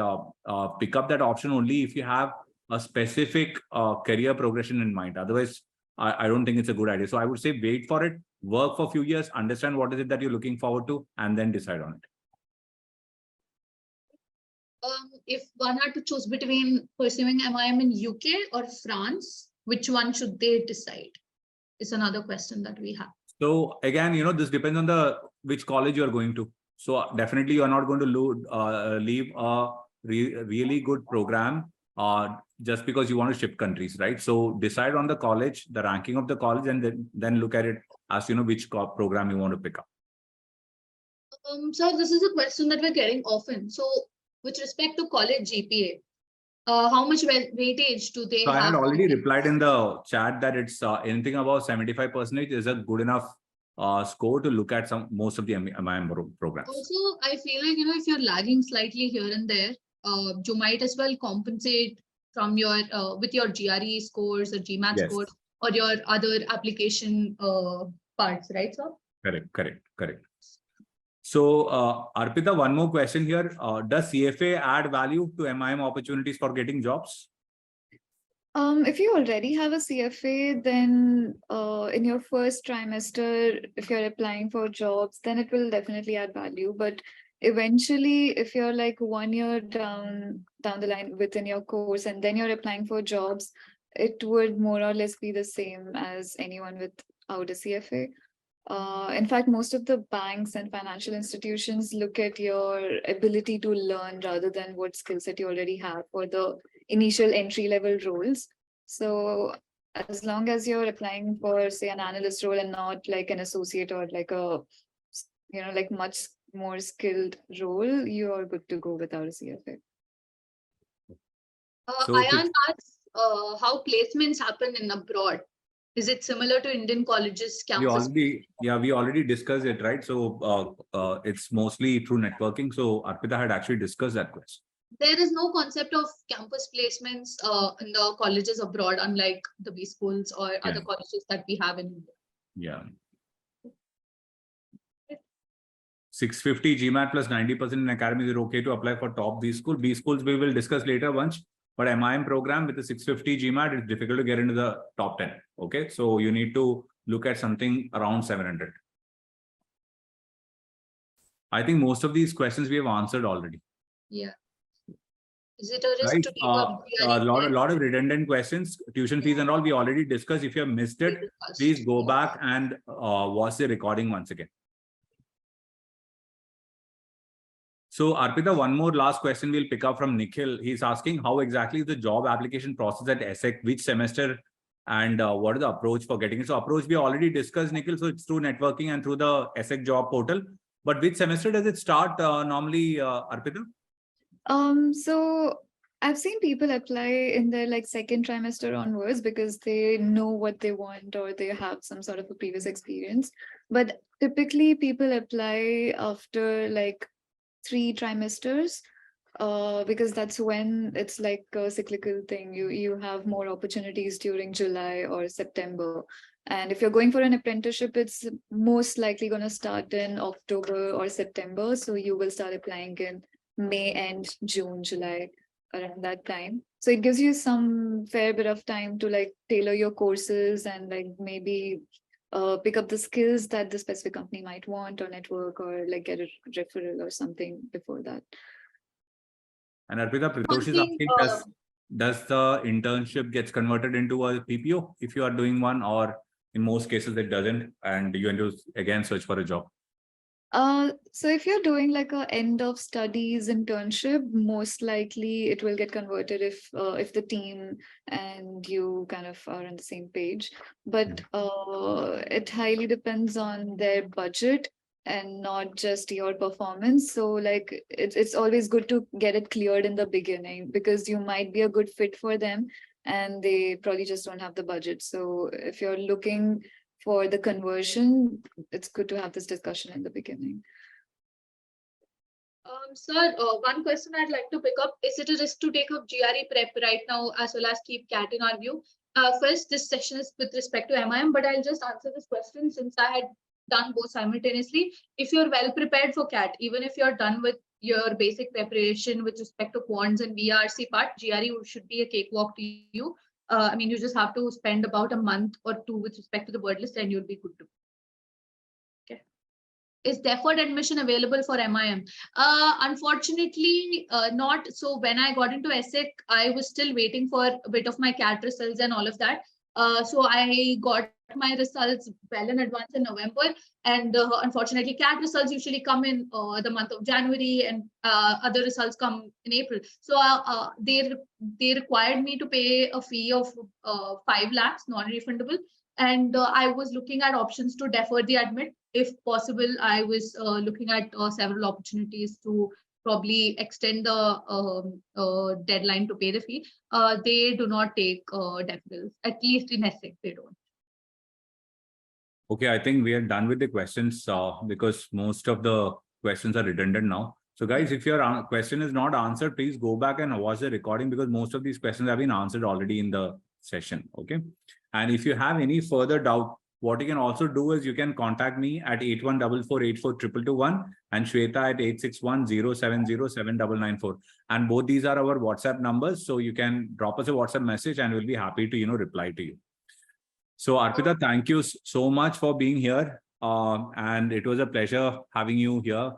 pick up that option only if you have a specific career progression in mind. Otherwise, I don't think it's a good idea. So I would say wait for it, work for a few years, understand what is it that you're looking forward to, and then decide on it. If one had to choose between pursuing MIM in UK or France, which one should they decide? Is another question that we have. So again, this depends on which college you are going to. So definitely you are not going to leave a really good program just because you want to shift countries, right? So decide on the college, the ranking of the college, and then look at it as which program you want to pick up. So this is a question that we're getting often. So with respect to college GPA, how much weightage do they have? I had already replied in the chat that it's anything above 75% is a good enough score to look at most of the MIM programs. Also, I feel like, if you're lagging slightly here and there, you might as well compensate from your with your GRE scores or GMAT scores or your other application parts, right, sir? Correct. So, Arpita, one more question here. Does CFA add value to MIM opportunities for getting jobs? If you already have a CFA, then in your first trimester, if you're applying for jobs, then it will definitely add value. But eventually, if you're like 1 year down the line within your course, and then you're applying for jobs, it would more or less be the same as anyone without a CFA. In fact, most of the banks and financial institutions look at your ability to learn rather than what skill set you already have for the initial entry-level roles. So as long as you're applying for, say, an analyst role and not like an associate or like a, like much more skilled role, you are good to go without a CFA. So Ayan asks how placements happen in abroad. Is it similar to Indian colleges campus? we already discussed it, right? So it's mostly through networking. So Arpita had actually discussed that question. There is no concept of campus placements in the colleges abroad, unlike the B schools or other colleges that we have in India. Yeah. 650 GMAT plus 90% in academics is okay to apply for top B school. B schools we will discuss later once. But MIM program with the 650 GMAT, it's difficult to get into the top 10. Okay, so you need to look at something around 700. I think most of these questions we have answered already. Yeah. Is it a risk Right? to take up a lot of redundant questions, tuition fees and all we already discussed. If you have missed it, please go back and watch the recording once again. So Arpita, one more last question we'll pick up from Nikhil. He's asking how exactly is the job application process at ESSEC, which semester, and what is the approach for getting it? So approach we already discussed, Nikhil. So it's through networking and through the ESSEC job portal. But which semester does it start normally, Arpita? So I've seen people apply in their like second trimester onwards because they know what they want or they have some sort of a previous experience. But typically people apply after like 3 trimesters, because that's when it's like a cyclical thing. You have more opportunities during July or September. And if you're going for an apprenticeship, it's most likely going to start in October or September. So you will start applying in May and June, July, around that time. So it gives you some fair bit of time to like tailor your courses and like maybe pick up the skills that the specific company might want or network or like get a referral or something before that. And Arpita, Pritosh is asking, does the internship gets converted into a PPO if you are doing one, or in most cases it doesn't, and you have to again search for a job? So if you're doing like a end of studies internship, most likely it will get converted if the team and you kind of are on the same page. But it highly depends on their budget and not just your performance. So like it's always good to get it cleared in the beginning because you might be a good fit for them and they probably just don't have the budget. So if you're looking for the conversion, it's good to have this discussion in the beginning. Sir, one question I'd like to pick up. Is it a risk to take up GRE prep right now as well as keep CAT in our view? First, this session is with respect to MIM, but I'll just answer this question since I had done both simultaneously. If you're well prepared for CAT, even if you're done with your basic preparation with respect to quants and VRC part, GRE should be a cakewalk to you. I mean, you just have to spend about a month or 2 with respect to the word list and you'll be good to go. Okay. Is deferred admission available for MIM? Unfortunately, not. So when I got into ESSEC, I was still waiting for a bit of my CAT results and all of that. So I got my results well in advance in November. And unfortunately, CAT results usually come in the month of January and other results come in April. So they required me to pay a fee of 5 lakhs, non-refundable. And I was looking at options to defer the admit. If possible, I was looking at several opportunities to probably extend the deadline to pay the fee. They do not take deferrals, at least in ESSEC, they don't. Okay, I think we are done with the questions because most of the questions are redundant now. So guys, if your question is not answered, please go back and watch the recording because most of these questions have been answered already in the session. Okay. And if you have any further doubt, what you can also do is you can contact me at 8144842221 and Shweta at 8610707994. And both these are our WhatsApp numbers. So you can drop us a WhatsApp message and we'll be happy to, reply to you. So Arpita, thank you so much for being here. And it was a pleasure having you here.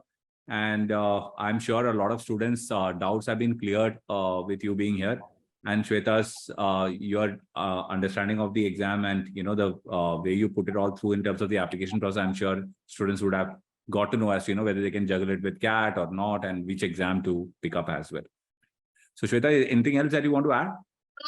And I'm sure a lot of students' doubts have been cleared with you being here. And Shweta's, your understanding of the exam and the way you put it all through in terms of the application process, I'm sure students would have got to know as to whether they can juggle it with CAT or not, and which exam to pick up as well. So Shweta, anything else that you want to add?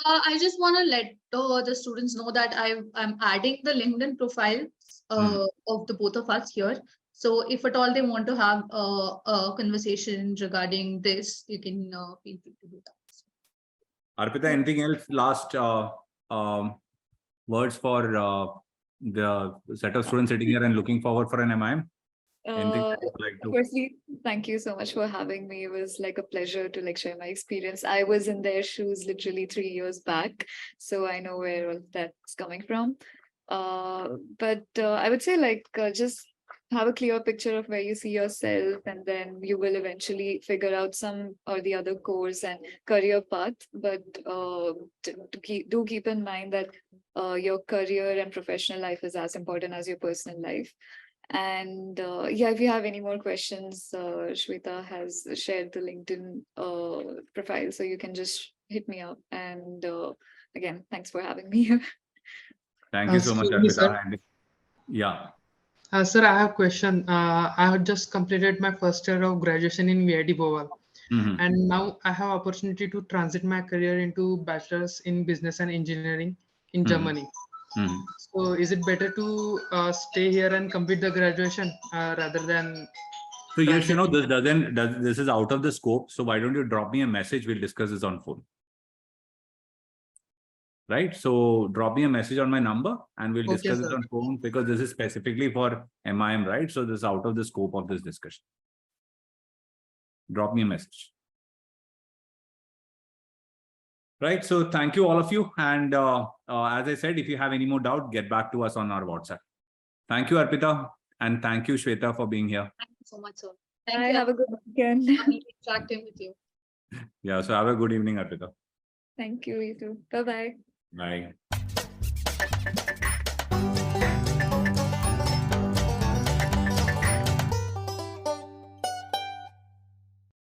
I just want to let the students know that I'm adding the LinkedIn profiles of the both of us here. So if at all they want to have a conversation regarding this, you can feel free to do that. Arpita, anything else? Last words for the set of students sitting here and looking forward for an MIM? Anything that you'd like to? Firstly, thank you so much for having me. It was like a pleasure to share my experience. I was in their shoes literally 3 years back, so I know where all that's coming from. But I would say just have a clear picture of where you see yourself, and then you will eventually figure out some or the other course and career path. But do keep in mind that your career and professional life is as important as your personal life. And yeah, if you have any more questions, Shweta has shared the LinkedIn profile, so you can just hit me up. And again, thanks for having me here. Thank you so much, Arpita. Yeah. Sir, I have a question. I have just completed my first year of graduation in VIT Bhopal, and now I have opportunity to transit my career into bachelor's in business and engineering in Germany. So is it better to stay here and complete the graduation rather than? So yes, this is out of the scope. So why don't you drop me a message? We'll discuss this on phone. Right. So drop me a message on my number and we'll discuss this on phone, because this is specifically for MIM, right? So this is out of the scope of this discussion. Drop me a message. Right. So thank you, all of you. And as I said, if you have any more doubt, get back to us on our WhatsApp. Thank you, Arpita. And thank you, Shweta, for being here. Thank you so much, sir. Thank you. Have a good weekend. Interacting with you. Yeah. So have a good evening, Arpita. Thank you, you too. Bye-bye. Bye.